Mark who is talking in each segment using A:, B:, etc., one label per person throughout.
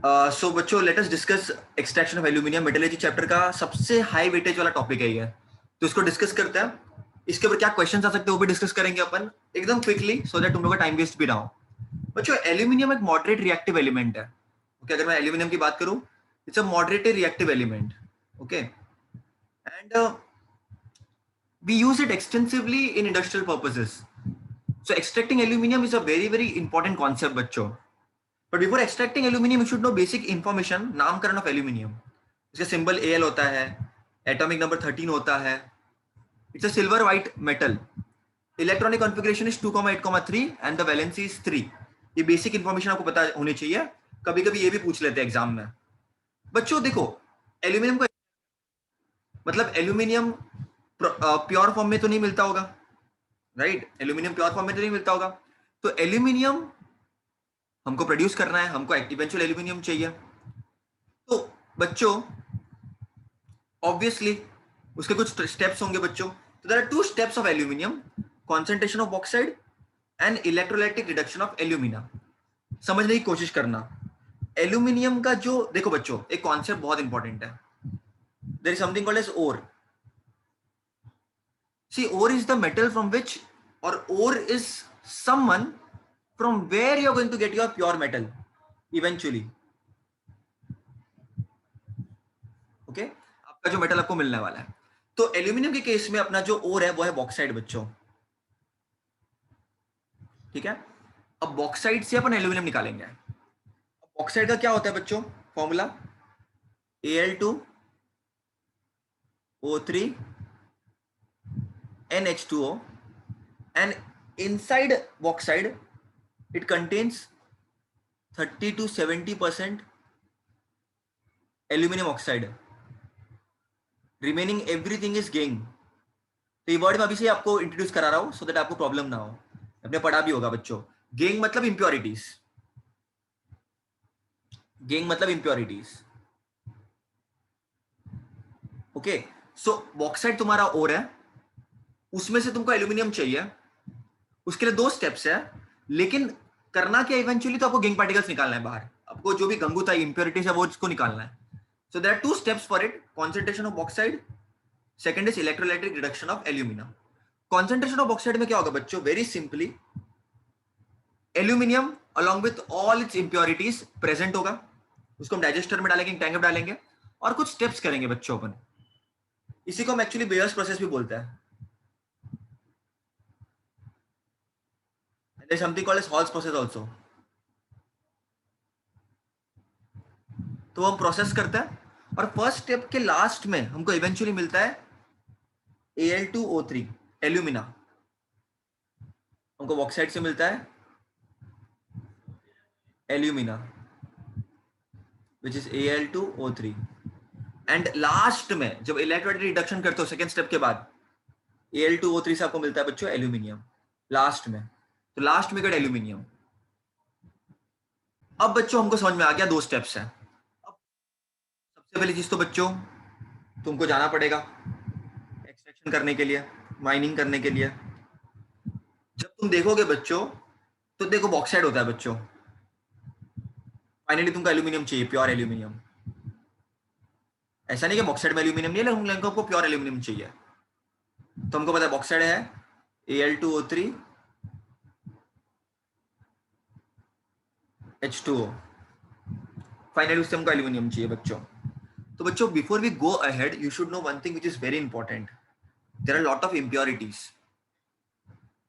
A: सो बच्चों let us discuss extraction of aluminium. Metallurgy chapter का सबसे हाई वेटेज वाला टॉपिक है ये, तो इसको डिस्कस करते हैं। इसके ऊपर क्या क्वेश्चंस आ सकते हैं वो भी डिस्कस करेंगे अपन एकदम क्विकली, सो दैट तुम लोग का टाइम वेस्ट भी ना हो। बच्चों एल्यूमिनियम एक मॉडरेट रिएक्टिव एलिमेंट है। ओके, अगर मैं एल्यूमिनियम की बात करूं, it's a moderate reactive element. Okay, and we use it extensively in industrial purposes. So extracting aluminium is a very very important concept बच्चों। But before extracting aluminium, you should know basic information, नामकरण of aluminium। इसका symbol Al होता है, atomic number 13 होता है, it's a silver white metal, electronic configuration is 2,8,3 and the valency is 3। ये basic information आपको पता होनी चाहिए, कभी कभी ये भी पूछ लेते हैं एग्जाम में। बच्चों देखो, एल्यूमिनियम का मतलब एल्यूमिनियम प्योर फॉर्म में तो नहीं मिलता होगा, राइट? एल्यूमिनियम प्योर फॉर्म में तो नहीं मिलता होगा। तो एल्यूमिनियम हमको प्रोड्यूस करना है, हमको इवेंचुअल एल्यूमिनियम चाहिए। तो बच्चों ऑब्वियसली उसके कुछ स्टेप्स होंगे बच्चों। तो there are two steps of aluminium, concentration of oxide and electrolytic reduction of alumina. समझने की कोशिश करना। एल्यूमिनियम का जो देखो बच्चों, एक कॉन्सेप्ट बहुत इंपॉर्टेंट है। There is something called as ore. See ore is the metal from which, और ore is someone from where you are going to get your pure metal eventually. Okay, आपका जो मेटल आपको मिलने वाला है। तो एल्यूमिनियम के केस में अपना जो ओर है वो है बॉक्साइड बच्चों, ठीक है। अब बॉक्साइड से अपन एल्यूमिनियम निकालेंगे। बॉक्साइड का क्या होता है बच्चों? Formula Al2O3 NH2O, and inside bauxite it contains 30 to 70% aluminum oxide, remaining everything is gangue। तो ये वर्ड मैं अभी से आपको इंट्रोड्यूस करा रहा हूं सो दैट आपको प्रॉब्लम ना हो। आपने पढ़ा भी होगा बच्चों, गेंग मतलब इंप्योरिटीज, गेंग मतलब इंप्योरिटीज। ओके, सो बॉक्साइट तुम्हारा ओर है, उसमें से तुमको एल्यूमिनियम चाहिए। उसके लिए दो स्टेप्स है, लेकिन करना क्या इवेंचुअली, तो आपको गेंग पार्टिकल्स निकालना है बाहर। आपको जो भी गंगू था इंप्योरिटीज है वो इसको निकालना है। So there are two steps for it, concentration of bauxite, second is electrolytic reduction of alumina. Concentration of oxide में क्या होगा बच्चों? Very simply, aluminium along with all its impurities present होगा, उसको हम डाइजेस्टर में डालेंगे, टैंक में डालेंगे, और कुछ स्टेप्स करेंगे बच्चों अपन। इसी को हम एक्चुअली बेयर्स प्रोसेस भी बोलते हैं। There is something called as Hall's process also। तो हम प्रोसेस करते हैं, और फर्स्ट स्टेप के लास्ट में हमको इवेंचुअली मिलता है Al2O3 एल्यूमिना। हमको बॉक्साइड से मिलता है alumina which is Al2O3। And last में जब इलेक्ट्रोलाइटिक रिडक्शन करते हो सेकेंड स्टेप के बाद, Al2O3 से आपको मिलता है बच्चों एल्यूमिनियम लास्ट में। तो लास्ट में गट एल्यूमिनियम। अब बच्चों हमको समझ में आ गया दो स्टेप्स हैं। अब सबसे पहली चीज तो बच्चों तुमको जाना पड़ेगा एक्सट्रैक्शन करने के लिए, माइनिंग करने के लिए। जब तुम देखोगे बच्चों, तो देखो बॉक्साइड होता है बच्चों, फाइनली तुमको एल्यूमिनियम चाहिए, प्योर एल्यूमिनियम। ऐसा नहीं कि बॉक्साइड में एल्यूमिनियम नहीं है, लेकिन हमको प्योर एल्यूमिनियम चाहिए। तो हमको पता है बॉक्साइड है Al2O3 H2O, फाइनली उससे हमको एल्यूमिनियम चाहिए बच्चों। तो बच्चों before we go ahead you should know one thing which is very important. There are lot of impurities,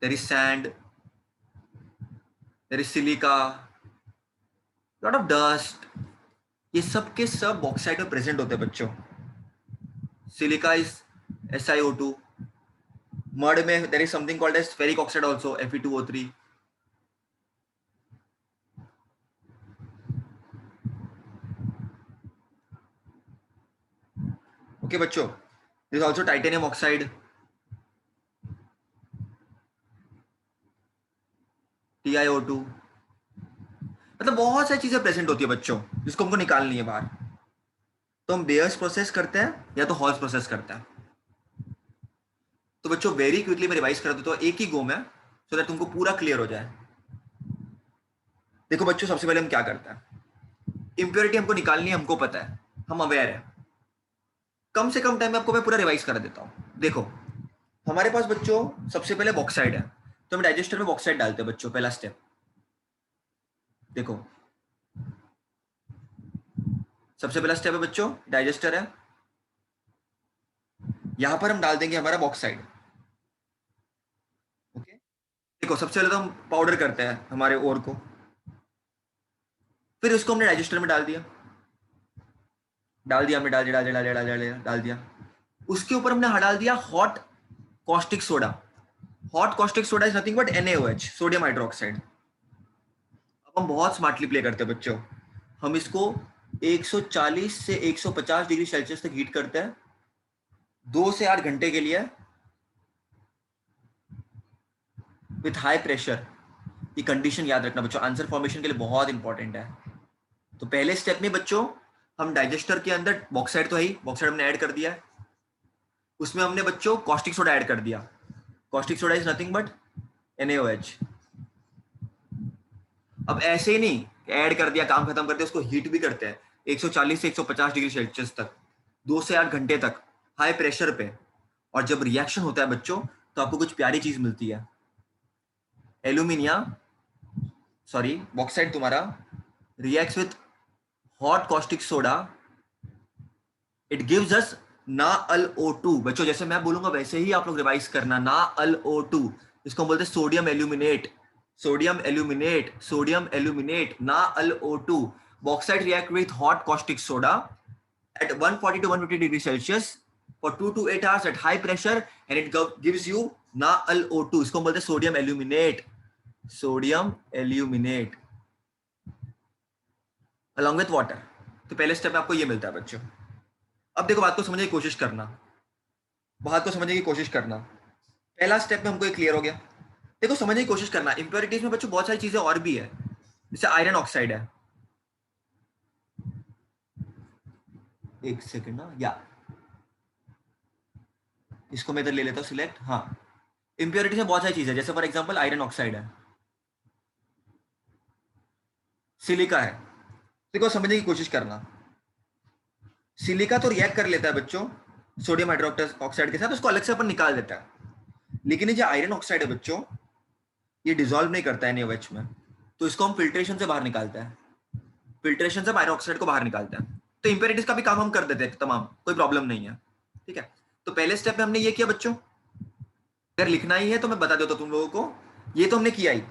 A: there is sand, there is silica, lot of dust. ये सब के सब बॉक्साइड में प्रेजेंट होते हैं बच्चों। सिलिका इज SiO2, मड में there is something called as ferric oxide also Fe2O3। Okay बच्चों, there is also titanium oxide, TiO2। मतलब बहुत सारी चीजें प्रेजेंट होती है बच्चों जिसको हमको निकालनी है बाहर। तो हम बेयर्स प्रोसेस करते हैं या तो हॉल्स प्रोसेस करते हैं। तो बच्चों वेरी क्विकली मैं रिवाइज कर देता हूं एक ही गो में, सो दैट तुमको पूरा क्लियर हो जाए। देखो बच्चों, सबसे पहले हम क्या करते हैं, इम्प्योरिटी हमको निकालनी है, हमको पता है, हम अवेयर है। कम से कम टाइम में आपको मैं पूरा रिवाइज कर देता हूँ। देखो हमारे पास बच्चों सबसे पहले बॉक्साइड है, तो हम डाइजेस्टर में बॉक्साइड डालते हैं बच्चों, पहला स्टेप। देखो सबसे पहला स्टेप है बच्चों, डाइजेस्टर है, यहां पर हम डाल देंगे हमारा बॉक्साइड। ओके, देखो सबसे पहले तो हम पाउडर करते हैं हमारे ओर को, फिर उसको हमने डाइजेस्टर में डाल दिया, हमने डाल दिया, डाल दिया। उसके ऊपर हमने डाल दिया hot caustic soda. Hot caustic soda is nothing but NaOH, sodium hydroxide. अब हम बहुत स्मार्टली प्ले करते हैं बच्चों, हम इसको 140 से 150 डिग्री सेल्सियस तक हीट करते हैं 2 से 8 घंटे के लिए विथ हाई प्रेशर। ये कंडीशन याद रखना बच्चों, आंसर फॉर्मेशन के लिए बहुत इंपॉर्टेंट है। तो पहले स्टेप में बच्चों हम डाइजेस्टर के अंदर बॉक्साइड तो है ही, बॉक्साइड हमने ऐड कर दिया है, उसमें हमने बच्चों कॉस्टिक सोडा ऐड कर दिया। Caustic soda is nothing but NaOH। अब ऐसे ही नहीं ऐड कर दिया काम खत्म कर दिया, उसको हीट भी करते हैं 140 से 150 डिग्री सेल्सियस तक 2 से 8 घंटे तक हाई प्रेशर पे। और जब रिएक्शन होता है बच्चों तो आपको कुछ प्यारी चीज मिलती है, एल्यूमिनिया सॉरी बॉक्साइड तुम्हारा reacts with hot caustic soda, it gives us NaAlO2। बच्चों जैसे मैं बोलूंगा वैसे ही आप लोग रिवाइज करना, NaAlO2, इसको हम बोलते हैं sodium aluminate, sodium aluminate, sodium aluminate, NaAlO2। Bauxite react with hot caustic soda at 140 to 150 degrees Celsius for 2 to 8 hours at high pressure and it gives you NaAlO2, इसको हम बोलते हैं sodium aluminate, sodium aluminate along with water। तो पहले step में आपको ये मिलता है बच्चों। अब देखो बात को समझने की कोशिश करना, बात को समझने की कोशिश करना। पहला स्टेप में हमको ये क्लियर हो गया। देखो समझने की कोशिश करना, इंप्योरिटीज में बच्चों बहुत सारी चीजें और भी है, जैसे आयरन ऑक्साइड है। एक सेकंड ना, या इसको मैं इधर ले लेता हूँ सिलेक्ट। हाँ, इंप्योरिटीज में बहुत सारी चीजें, जैसे फॉर एग्जांपल आयरन ऑक्साइड है, सिलिका है। देखो समझने की कोशिश करना, सिलिका तो रिएक्ट कर लेता है बच्चों सोडियम हाइड्रोक्साइड ऑक्साइड के साथ, उसको अलग से अपन निकाल देता है। लेकिन ये जो आयरन ऑक्साइड है बच्चों, ये डिसॉल्व नहीं करता है NaOH में, तो इसको हम फिल्ट्रेशन से बाहर निकालते हैं, फिल्ट्रेशन से आयरन ऑक्साइड को बाहर निकालते हैं। तो इंप्योरिटीज का भी काम हम कर देते हैं तमाम, कोई प्रॉब्लम नहीं है। ठीक है, तो पहले स्टेप में हमने ये किया बच्चों, अगर लिखना ही है तो मैं बता देता हूं तुम लोगों को, ये तो हमने किया ही,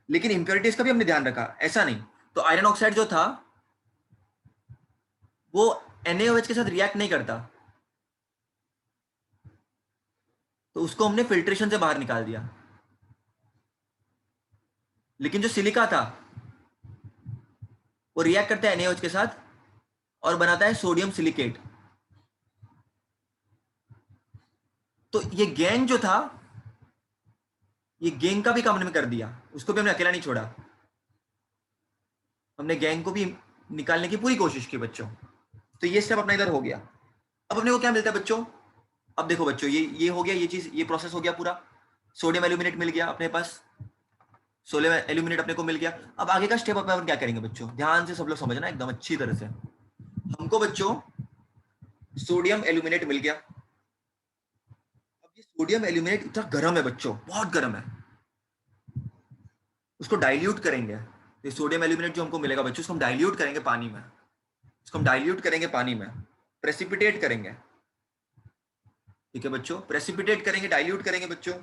A: लेकिन इंप्योरिटीज का भी हमने ध्यान रखा, ऐसा नहीं। तो आयरन ऑक्साइड जो था वो NaOH के साथ रिएक्ट नहीं करता, तो उसको हमने फिल्ट्रेशन से बाहर निकाल दिया। लेकिन जो सिलिका था वो रिएक्ट करता है NaOH के साथ और बनाता है सोडियम सिलिकेट। तो ये गैंग जो था, ये गैंग का भी काम हमने कर दिया, उसको भी हमने अकेला नहीं छोड़ा, हमने गैंग को भी निकालने की पूरी कोशिश की बच्चों। तो ये स्टेप अपना इधर हो गया। अब अपने को क्या मिलता है बच्चों, अब देखो बच्चों ये हो गया, ये चीज, ये प्रोसेस हो गया पूरा, सोडियम एल्यूमिनेट मिल गया अपने पास, सोडियम एल्यूमिनेट अपने को मिल गया। अब आगे का स्टेप अपन क्या करेंगे बच्चों, ध्यान से सब लोग समझना एकदम अच्छी तरह से। हमको बच्चों सोडियम एल्यूमिनेट मिल गया। अब ये सोडियम एल्यूमिनेट इतना गर्म है बच्चों, बहुत गर्म है, उसको डाइल्यूट करेंगे। ये सोडियम एल्यूमिनेट जो हमको मिलेगा बच्चों, उसको हम डाइल्यूट करेंगे पानी में, इसको हम डाइल्यूट करेंगे पानी में, प्रेसिपिटेट करेंगे। ठीक है बच्चों, प्रेसिपिटेट करेंगे, डाइल्यूट करेंगे बच्चों।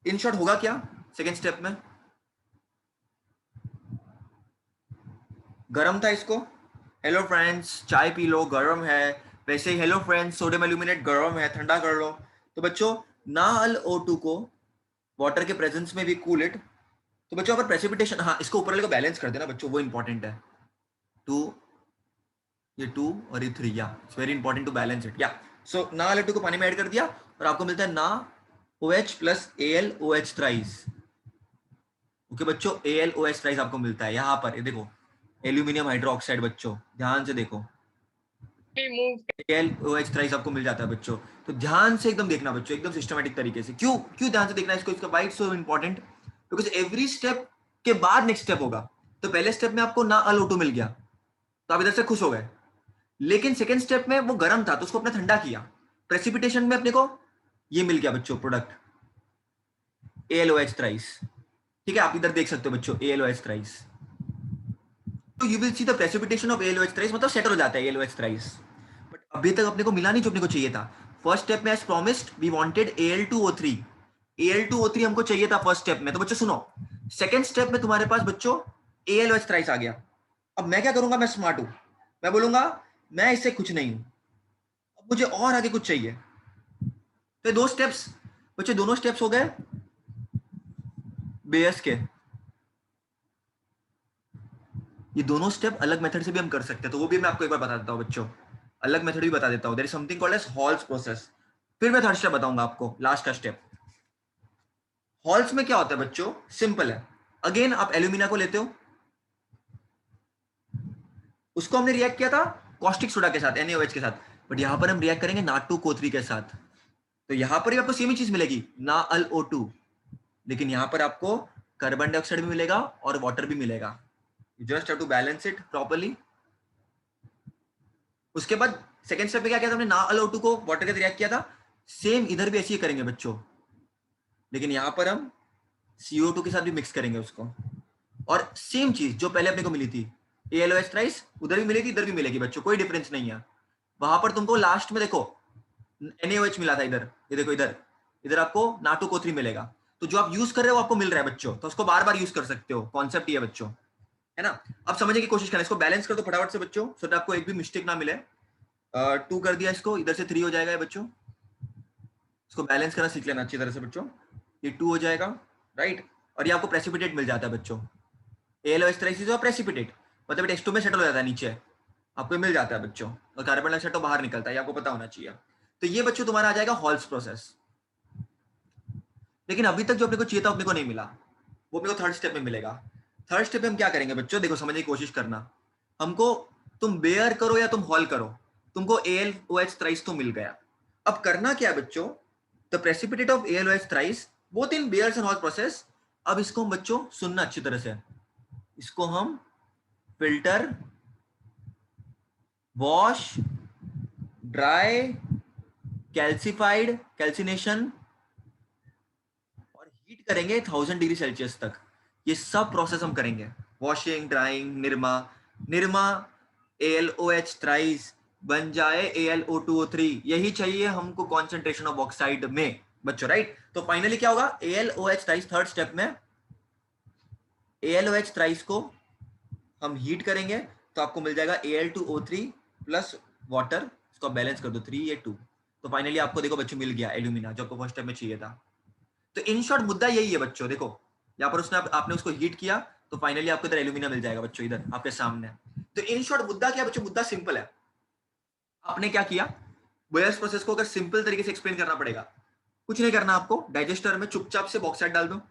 A: इन शॉर्ट होगा क्या सेकेंड स्टेप में, गरम था इसको, हेलो फ्रेंड्स चाय पी लो गरम है, वैसे ही हेलो फ्रेंड्स सोडियम एल्यूमिनेट गरम है ठंडा कर लो। तो बच्चों NaAlO2 को वाटर के प्रेजेंस में भी कूल इट। तो बच्चों अगर प्रेसिपिटेशन, हाँ इसको ऊपर वाले को बैलेंस कर देना बच्चों, वो इंपॉर्टेंट है। टू, ये 2 और ये 3, या it's very important to balance it. या सो NaAlO2 को पानी में ऐड कर दिया और आपको मिलता है NaOH plus AlOH thrice. Okay बच्चों, AlOH थ्राइस आपको मिलता है यहाँ पर, ये देखो एल्यूमिनियम हाइड्रोक्साइड बच्चों, ध्यान से देखो, AlOH थ्राइस आपको मिल जाता है बच्चों। तो ध्यान से एकदम देखना बच्चों, एकदम सिस्टमेटिक तरीके से। क्यों क्यों ध्यान से देखना इसको, इसका white so important, because every step के बाद नेक्स्ट स्टेप होगा। तो पहले स्टेप में आपको NaAlO2 मिल गया, तो आप इधर से खुश हो गए। लेकिन सेकेंड स्टेप में वो गर्म था तो उसको अपने ठंडा किया, प्रेसिपिटेशन में अपने को ये मिल गया बच्चों प्रोडक्ट AlOH थ्राइस। ठीक है, आप इधर देख सकते हो बच्चों AlOH थ्राइस। तो you will see the precipitation of AlOH thrice, मतलब सेटल हो जाता है AlOH थ्राइस। बट अभी तक अपने को मिला नहीं जो अपने को चाहिए था। फर्स्ट स्टेप में as promised we wanted Al2O3, Al2O3 हमको चाहिए था फर्स्ट स्टेप में। तो बच्चों सुनो, सेकेंड स्टेप में तुम्हारे पास बच्चों AlOH थ्राइस आ गया। अब मैं क्या करूंगा, मैं स्मार्ट हूं, मैं बोलूंगा मैं इससे कुछ नहीं हूं, अब मुझे और आगे कुछ चाहिए। तो दो स्टेप्स बच्चे, दोनों स्टेप्स हो गए बेयस के। ये दोनों स्टेप अलग मेथड से भी हम कर सकते हैं, तो वो भी मैं आपको एक बार बता देता हूँ बच्चों, अलग मेथड भी बता देता हूँ। There is something called as Hall's process. फिर मैं थर्ड स्टेप बताऊंगा आपको, लास्ट का स्टेप। हॉल्स में क्या होता है बच्चों, सिंपल है। अगेन आप एल्यूमिना को लेते हो, उसको हमने रिएक्ट किया था कॉस्टिक सोडा के साथ NaOH के साथ, बट यहां पर हम रिएक्ट करेंगे Na2CO3 के साथ। तो यहां पर भी आपको सेम ही चीज मिलेगी NaAlO2, लेकिन यहां पर आपको कार्बन डाइऑक्साइड भी मिलेगा और वाटर भी मिलेगा। You just have to balance it properly. उसके बाद सेकंड स्टेप में क्या किया था हमने, NaAlO2 को वाटर के साथ रिएक्ट किया था। सेम इधर भी ऐसे ही करेंगे बच्चों, लेकिन यहां पर हम CO2 के साथ भी मिक्स करेंगे उसको। और सेम चीज जो पहले अपने को मिली थी AlOH थ्राइस, उधर भी मिलेगी इधर भी मिलेगी बच्चों, कोई डिफरेंस नहीं है। वहां पर तुमको लास्ट में देखो NaOH मिला था, इधर ये देखो, इधर इधर आपको Na2CO3 मिलेगा। तो जो आप यूज कर रहे हो आपको मिल रहा है बच्चों, तो उसको बार बार यूज कर सकते हो, कॉन्सेप्ट ये है बच्चों, है ना। अब समझने की कोशिश करना, इसको बैलेंस कर दो फटाफट से बच्चों, सो आपको एक भी मिस्टेक ना मिले। 2 कर दिया इसको, इधर से 3 हो जाएगा बच्चों। इसको बैलेंस करना सीख लेना अच्छी तरह से बच्चों। ये 2 हो जाएगा, राइट। और ये आपको प्रेसिपिटेट मिल जाता है बच्चों, AlOH थ्राइस प्रेसिपिटेट, मतलब H2 में सेटल हो जाता है नीचे, आपको मिल जाता है बच्चों। और कार्बन डाइऑक्साइड तो बाहर निकलता है, ये आपको पता होना चाहिए। तो ये बच्चों तुम्हारा आ जाएगा हॉल्स प्रोसेस। लेकिन अभी तक जो अपने को चाहिए था अपने को नहीं मिला, वो अपने को थर्ड स्टेप में मिलेगा। थर्ड स्टेप में हम क्या करेंगे बच्चों, देखो समझने की कोशिश करना। हमको, तुम बेयर करो या तुम हॉल करो, तुमको AlOH थ्राइस तो मिल गया। अब करना क्या है बच्चों, the precipitate of AlOH thrice both in Bayer's and Hall process. अब इसको हम बच्चों सुनना अच्छी तरह से, इसको हम filter, wash, dry, calcified, calcination और हीट करेंगे 1000 डिग्री सेल्सियस तक। ये सब प्रोसेस हम करेंगे, washing, drawing, Nirma. Nirma AlOH thrice बन जाए AlO2O3, यही चाहिए हमको कॉन्सेंट्रेशन ऑफ ऑक्साइड में बच्चों, राइट। तो फाइनली क्या होगा, AlOH थ्राइस थर्ड स्टेप में AlOH थ्राइस को हम हीट करेंगे तो आपको मिल जाएगा Al2O3 प्लस वाटर। इसको बैलेंस कर दो, 3 ये 2। तो फाइनली आपको देखो बच्चों मिल गया एल्यूमिना, जो आपको फर्स्ट स्टेप में चाहिए था। तो इन शॉर्ट मुद्दा यही है बच्चों, देखो यहाँ पर उसने आपने उसको हीट किया तो फाइनली आपको इधर एल्यूमिना मिल जाएगा बच्चों, इधर आपके सामने। तो इन शॉर्ट मुद्दा क्या बच्चों, मुद्दा सिंपल है। आपने क्या किया, बोयर्स प्रोसेस को अगर सिंपल तरीके से एक्सप्लेन करना पड़ेगा, कुछ नहीं करना आपको, डाइजेस्टर में चुपचाप से बॉक्साइड डाल दो,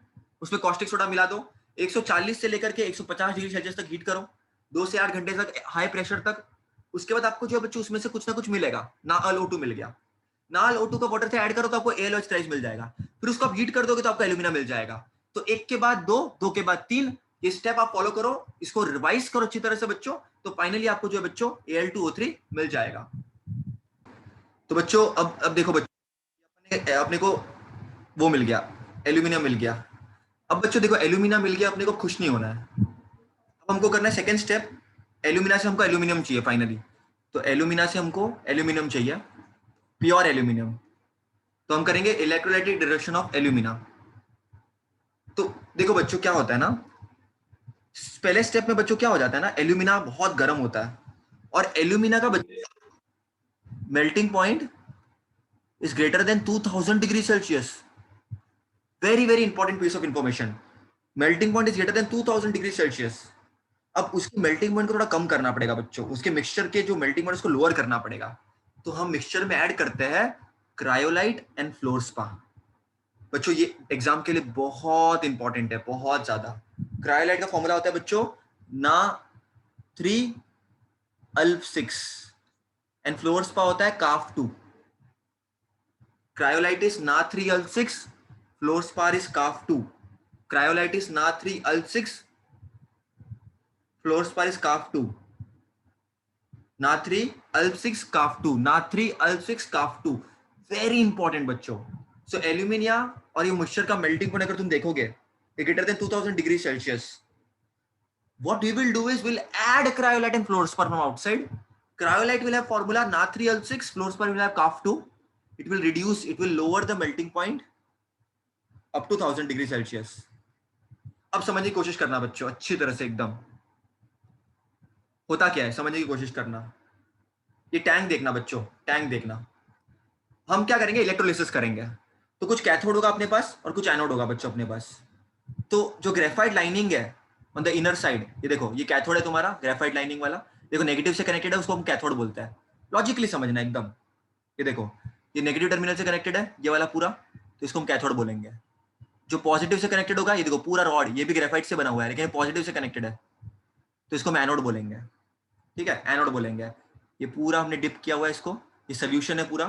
A: उसमें कॉस्टिक सोडा मिला दो, 140 से लेकर के 150 डिग्री सेल्सियस तक हीट करो, 2 से 8 घंटे तक हाई प्रेशर तक। उसके बाद आपको जो बच्चों उसमें से कुछ ना कुछ मिलेगा, NaAlO2 मिल गया, NaAlO2 को वाटर से ऐड करो तो आपको AlOH थ्राइस मिल जाएगा। फिर उसको आप हीट कर दोगे तो आपको एल्यूमिना मिल जाएगा। तो एक के बाद दो, दो के बाद तीन, ये स्टेप आप फॉलो करो, इसको रिवाइज करो अच्छी तरह से बच्चों, तो फाइनली आपको जो है बच्चों Al2O3 मिल जाएगा। तो बच्चों अब देखो बच्चों, अपने को वो मिल गया, एल्यूमिनियम मिल गया। अब बच्चों देखो एल्यूमिना मिल गया, अपने को खुश नहीं होना है। अब हमको करना है सेकंड स्टेप, एल्यूमिना से हमको एल्यूमिनियम चाहिए फाइनली। तो एल्यूमिना से हमको एल्यूमिनियम चाहिए, प्योर एल्यूमिनियम। तो हम करेंगे इलेक्ट्रोलाइटिक डिडक्शन ऑफ एल्यूमिना। तो देखो बच्चों क्या होता है ना, पहले स्टेप में बच्चों क्या हो जाता है ना, एल्यूमिना बहुत गर्म होता है, और एल्यूमिना का melting point is greater than 2000 degree Celsius. Very very important piece of information, melting point is greater than 2000 degree Celsius. अब उसकी मेल्टिंग पॉइंट को थोड़ा कम करना पड़ेगा बच्चों, उसके मिक्सचर के जो मेल्टिंग पॉइंट उसको लोअर करना पड़ेगा। तो हम मिक्सचर में ऐड करते हैं क्रायोलाइट एंड फ्लोरस्पा। बच्चों ये एग्जाम के लिए बहुत इंपॉर्टेंट है, बहुत ज्यादा। क्रायोलाइट का फॉर्मूला होता है बच्चों Na3Al6 एंड फ्लोरस्पा होता है Ca2। Cryolite is Na3Al6, fluorspar is Ca2। Cryolite is Na3Al6, fluorspar is Ca2। नाथ्री अल्प 6 काफ 2, नाथ्री अल्प 6 काफ 2, वेरी इंपॉर्टेंट बच्चों। सो एल्यूमिनिया और ये मिक्सचर का मेल्टिंग पॉइंट अगर तुम देखोगे greater than 2000 degree Celsius, what we will do is we'll add cryolite and fluorspar from outside. Cryolite will have formula Na3Al6, fluorspar will have Ca2. It will reduce, it will lower the melting point up to 1000 degree Celsius. अब समझने की कोशिश करना बच्चों अच्छी तरह से एकदम, होता क्या है समझने की कोशिश करना। ये टैंक देखना बच्चों, टैंक देखना। हम क्या करेंगे, इलेक्ट्रोलिसिस करेंगे। तो कुछ कैथोड होगा अपने पास और कुछ एनोड होगा बच्चों अपने पास। तो जो ग्रेफाइट लाइनिंग है ऑन द इनर साइड, ये देखो ये कैथोड है तुम्हारा ग्रेफाइट लाइनिंग वाला, देखो नेगेटिव से कनेक्टेड है, उसको हम कैथोड बोलते हैं। लॉजिकली समझना एकदम, ये देखो ये नेगेटिव टर्मिनल से कनेक्टेड है ये वाला पूरा, तो इसको हम कैथोड बोलेंगे। जो पॉजिटिव से कनेक्टेड होगा, ये देखो पूरा रॉड, ये भी ग्रेफाइट से बना हुआ है लेकिन पॉजिटिव से कनेक्टेड है, तो इसको हम एनोड बोलेंगे। ठीक है, एनोड बोलेंगे। ये पूरा हमने डिप किया हुआ है इसको, ये सोल्यूशन है पूरा।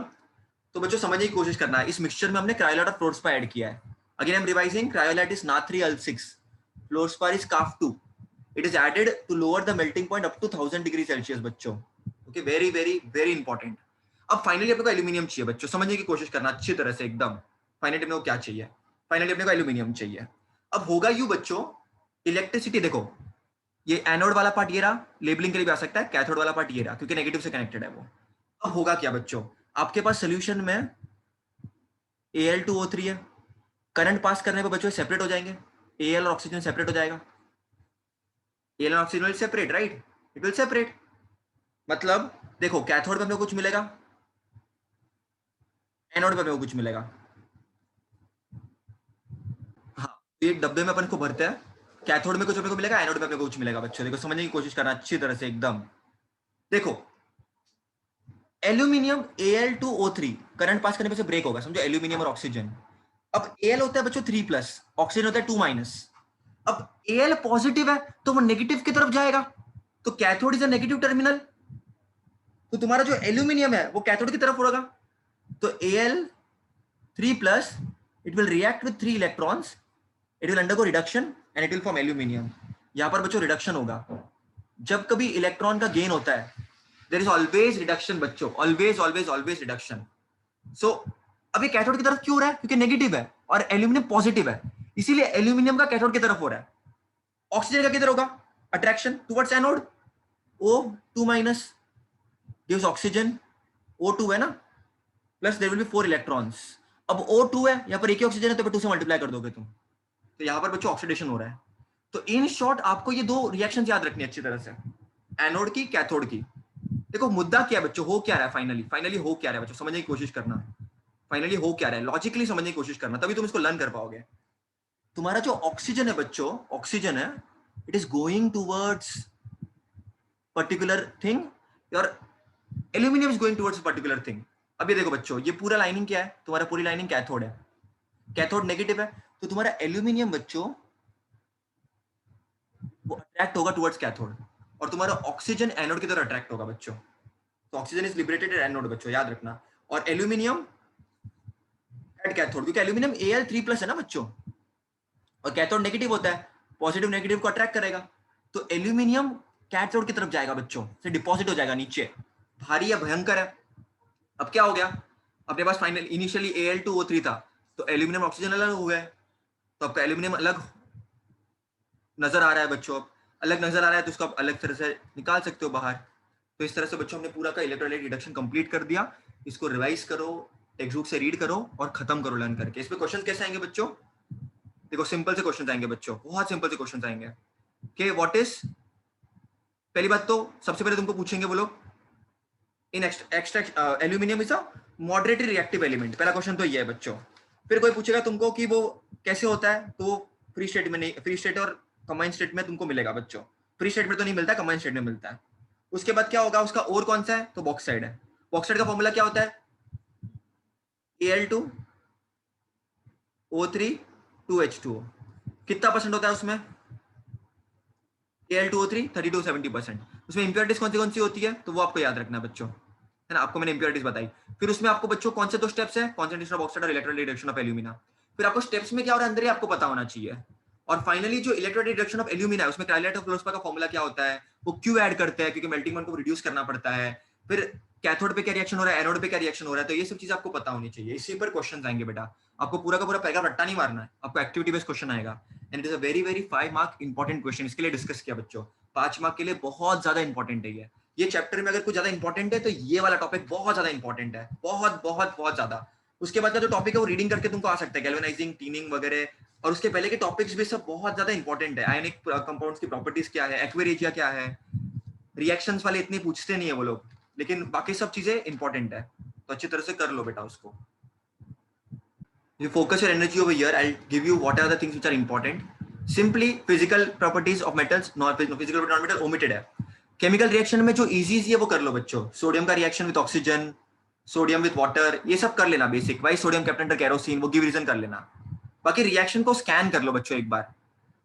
A: तो बच्चों समझने की कोशिश करना, इस मिक्सचर में हमने क्रायोलाइट और फ्लोरस्पार ऐड किया है। Again I am revising, cryolite is Na3Al6, fluorspar is Ca2। It is added to lower the melting point up to 1000 degree Celsius बच्चों। Okay, very very very important. अब finally अपने को aluminium चाहिए बच्चों, समझने की कोशिश करना अच्छी तरह से एकदम। फाइनली अपने को क्या चाहिए, फाइनली अपने को एल्यूमिनियम चाहिए। अब होगा यू बच्चों, इलेक्ट्रिसिटी देखो, ये एनोड वाला पार्ट ये रहा, लेबलिंग के लिए भी आ सकता है, कैथोड वाला पार्ट ये रहा क्योंकि नेगेटिव से कनेक्टेड है वो। अब होगा क्या बच्चों, आपके पास सोल्यूशन में Al2O3 है, करंट पास करने पे बच्चों सेपरेट हो जाएंगे, Al और ऑक्सीजन सेपरेट हो जाएगा, Al और oxygen will separate, right, it will separate. मतलब देखो कैथोड पे हमें कुछ मिलेगा, एनोड पे हमें कुछ मिलेगा। हाँ, एक डब्बे में अपन को भरते हैं, कैथोड में कुछ अपने को मिलेगा, एनोड में अपने को कुछ मिलेगा बच्चों। देखो समझने की कोशिश करना अच्छी तरह से एकदम। देखो एल्यूमिनियम Al2O3 करंट पास करने पे से ब्रेक होगा, समझो एल्यूमिनियम और ऑक्सीजन। अब Al होता है बच्चों 3+, ऑक्सीजन होता है 2-। अब Al पॉजिटिव है तो वो नेगेटिव की तरफ जाएगा, तो cathode is a negative terminal, तो तुम्हारा जो एल्यूमिनियम है वो कैथोड की तरफ होगा। तो Al3+, it will react with 3 electrons, it will undergo reduction and it will form aluminium। यहां पर बच्चों रिडक्शन होगा। जब कभी इलेक्ट्रॉन का गेन होता है, देयर इज ऑलवेज रिडक्शन बच्चों, ऑलवेज ऑलवेज ऑलवेज रिडक्शन। सो अब ये कैथोड की तरफ क्यों हो रहा है, क्योंकि नेगेटिव है और एल्यूमिनियम पॉजिटिव है, इसीलिए एल्यूमिनियम का कैथोड की तरफ हो रहा है। ऑक्सीजन का किधर होगा, attraction towards anode, O2- gives oxygen, O2 है ना, plus there will be 4 electrons. अब O2 है, यहां पर एक ही ऑक्सीजन है तो 2 से मल्टीप्लाई कर दोगे तुम, तो यहां पर बच्चों ऑक्सीडेशन हो रहा है। तो इन शॉर्ट आपको ये दो रिएक्शन याद रखनी अच्छी तरह से, एनोड की कैथोड की। देखो मुद्दा क्या है बच्चों, हो क्या रहा है फाइनली, फाइनली हो क्या रहा है बच्चों, समझने की कोशिश करना। फाइनली हो क्या रहा है, लॉजिकली समझने की कोशिश करना, तभी तुम इसको लर्न कर पाओगे। तुम्हारा जो ऑक्सीजन है बच्चों, ऑक्सीजन है, it is going towards particular thing, और aluminium is going towards particular thing. अब ये देखो बच्चों, ये पूरा लाइनिंग क्या है, तुम्हारा पूरी लाइनिंग कैथोड है, कैथोड नेगेटिव है, तो तुम्हारा एल्यूमिनियम बच्चों वो अट्रैक्ट होगा टुवर्ड्स कैथोड, और तुम्हारा ऑक्सीजन एनोड की तरफ अट्रैक्ट होगा बच्चों। तो ऑक्सीजन इज लिबरेटेड एनोड बच्चों, याद रखना। और एल्यूमिनियम एट कैथोड, क्योंकि एल्यूमिनियम Al3+ है ना बच्चों, और कैथोड नेगेटिव होता है, पॉजिटिव नेगेटिव को अट्रैक्ट करेगा, तो एल्यूमिनियम कैथोड की तरफ जाएगा बच्चों, से डिपॉजिट हो जाएगा नीचे, भारी या भयंकर है। अब क्या हो गया, अपने पास फाइनल इनिशियली Al2O3 था, तो एल्यूमिनियम ऑक्सीजन अलग हो गया, तो आपका एल्यूमिनियम अलग नजर आ रहा है बच्चों, अब अलग नजर आ रहा है तो उसको आप अलग तरह से निकाल सकते हो बाहर। तो इस तरह से बच्चों हमने पूरा का इलेक्ट्रोलाइट रिडक्शन कंप्लीट कर दिया। इसको रिवाइज करो, टेक्स्ट बुक से रीड करो और खत्म करो लर्न करके। इस पे क्वेश्चन कैसे आएंगे बच्चों, देखो सिंपल से क्वेश्चन आएंगे बच्चों, बहुत सिंपल से क्वेश्चन आएंगे कि व्हाट इज, पहली बात तो सबसे पहले तुमको पूछेंगे वो लोग, in extract aluminium is a moderately reactive element, पहला क्वेश्चन तो ये है बच्चों। फिर कोई पूछेगा तुमको कि वो कैसे होता है, तो फ्री स्टेट में नहीं, फ्री स्टेट और कंबाइंड स्टेट में तुमको मिलेगा बच्चों, फ्री स्टेट में तो नहीं मिलता, कंबाइंड स्टेट में मिलता है। उसके बाद क्या होगा, उसका और कौन सा है, तो बॉक्साइड है। बॉक्साइड का फॉर्मूला क्या होता है, Al2O3 2H2O, कितना परसेंट होता है उसमें, Al2O3 30 to 70%। उसमें इंप्योरिटीज कौन सी होती है, तो वो आपको याद रखना है बच्चों, है ना, आपको मैंने इंप्योरिटीज बताई। फिर उसमें आपको बच्चों कौन से दो स्टेप्स है, कॉन्सेंट्रेशन ऑफ ऑक्साइड और इलेक्ट्रोलाइट रिडक्शन ऑफ एल्यूमिना। फिर आपको स्टेप्स में क्या हो रहा है अंदर ही आपको पता होना चाहिए, और फाइनली जो इलेक्ट्रोलाइट रिडक्शन ऑफ एल्यूमिना है उसमें क्रायोलाइट ऑफ क्लोरोस्पा का फॉर्मूला क्या होता है, वो क्यों ऐड करते हैं, क्योंकि मेल्टिंग पॉइंट को रिड्यूस करना पड़ता है, फिर कैथोड पे क्या रिएक्शन हो रहा है, एनोड पे क्या रिएक्शन हो रहा है, तो ये सब चीजें आपको पता होनी चाहिए। इसी पर क्वेश्चन आएंगे बेटा, आपको पूरा का पूरा पैराग्राफ रट्टा नहीं मारना है, आपको एक्टिविटी बेस्ड क्वेश्चन आएगा and it is a very very 5 mark important question. इसके लिए डिस्कस किया बच्चों, 5 मार्क के लिए बहुत ज्यादा इंपॉर्टेंट है ये चैप्टर में अगर कुछ ज्यादा इंपॉर्टेंट है तो ये वाला टॉपिक बहुत ज्यादा इंपॉर्टेंट है, बहुत बहुत बहुत ज्यादा। उसके बाद का जो टॉपिक है वो रीडिंग करके तुमको आ सकता है, गैल्वेनाइजिंग, टीनिंग वगैरह, और उसके पहले के टॉपिक्स भी सब बहुत ज्यादा इंपॉर्टेंट है। आयनिक कंपाउंड्स की प्रॉपर्टीज क्या है, एक्वेरिजिया क्या है, रिएक्शंस वाले इतने पूछते नहीं है वो लोग, लेकिन बाकी सब चीजें इंपॉर्टेंट है, तो अच्छी तरह से कर लो बेटा उसको। You focus your energy over here. I'll give you what are the things which are important. Simply physical properties of metals, not physical but non-metal omitted है। केमिकल रिएक्शन में जो इजी है वो कर लो बच्चों, सोडियम का reaction with oxygen, sodium with water, ये सब कर लेना basic, why sodium kept under kerosene, वो गिव रीजन कर लेना। बाकी रिएक्शन को स्कैन कर लो बच्चों एक बार।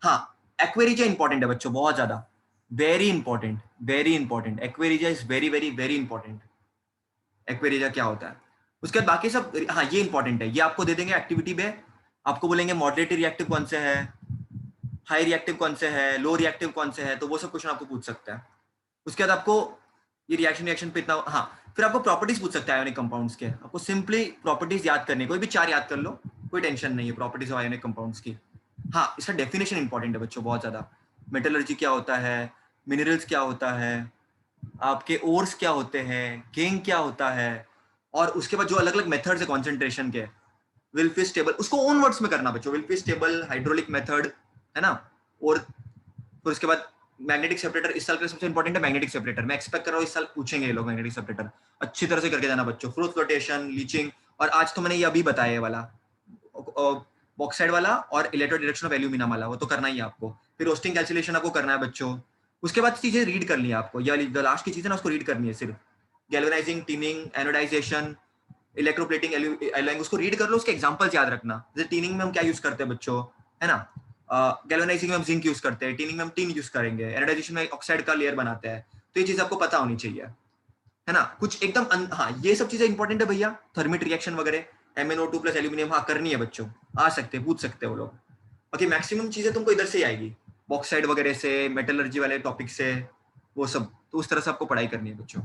A: हाँ, एक्वेरिजिया इंपॉर्टेंट है बच्चों, बहुत ज्यादा, very important, very important. Aqua regia is very very very important. Aqua regia क्या होता है, उसके बाद बाकी सब, हाँ ये इंपॉर्टेंट है, ये आपको दे देंगे एक्टिविटी में, आपको बोलेंगे मॉडरेटिव रिएक्टिव कौन से है, हाई रिएक्टिव कौन से है, लो रिएक्टिव कौन से है, तो वो सब क्वेश्चन आपको पूछ सकता है। उसके बाद आपको ये रिएक्शन पे इतना, हाँ फिर आपको प्रॉपर्टीज पूछ सकता है आयोनिक कंपाउंड्स के, आपको सिंपली प्रॉपर्टीज याद करनी, कोई भी 4 याद कर लो, कोई टेंशन नहीं है प्रॉपर्टीज ऑफ आयोनिक कंपाउंड्स की। हाँ, इसका डेफिनेशन इंपॉर्टेंट है बच्चों बहुत ज्यादा, मेटलर्जी क्या होता है, मिनरल्स क्या होता है, आपके ओर्स क्या होते हैं, गेंग क्या होता है, और उसके बाद जो अलग अलग मेथड्स है कॉन्सेंट्रेशन के, विल्फिस टेबल, उसको ओन वर्ड्स में करना बच्चों, विल्फिस टेबल, हाइड्रोलिक मेथड, है ना। और फिर उसके बाद मैग्नेटिक सेपरेटर, इस साल का सबसे इंपॉर्टेंट है मैग्नेटिक सेपरेटर, मैं एक्सपेक्ट कर रहा हूँ इस साल पूछेंगे ये लोग मैग्नेटिक सेपरेटर, अच्छी तरह से करके जाना बच्चों, फ्लोथ फ्लोटेशन, लीचिंग, और आज तो मैंने ये अभी बताया ये वाला बॉक्साइड वाला और इलेक्ट्रो डिडक्शन ऑफ एल्यूमिनियम वाला, वो तो करना ही है आपको। फिर रोस्टिंग कैलकुलेशन आपको करना है बच्चों। उसके बाद चीजें रीड करनी है आपको, या जो लास्ट की चीज है ना उसको रीड करनी है सिर्फ, गैल्वेनाइजिंग, टीनिंग, एनोडाइजेशन, इलेक्ट्रोप्लेटिंग, एलोइंग, उसको रीड कर लो, उसके एग्जांपल्स याद रखना। जैसे टीनिंग में हम क्या यूज करते हैं बच्चों, है ना, गैल्वेनाइजिंग में हम जिंक यूज करते हैं, टीनिंग में हम टीन यूज करेंगे, एनोडाइजेशन में ऑक्साइड का लेयर बनाते हैं, तो ये चीज आपको पता होनी चाहिए, है ना। कुछ एकदम हाँ ये सब चीजें इंपॉर्टेंट है भैया, थर्मिट रिएक्शन वगैरह, MnO2 प्लस एल्यूमिनियम, हाँ करनी है बच्चों, आ सकते पूछ सकते हैं वो लोग। बाकी मैक्सिमम चीजें तुमको इधर से ही आएगी, बॉक्साइड वगैरह से, मेटलर्जी वाले टॉपिक से, वो सब, तो उस तरह से आपको पढ़ाई करनी है बच्चों।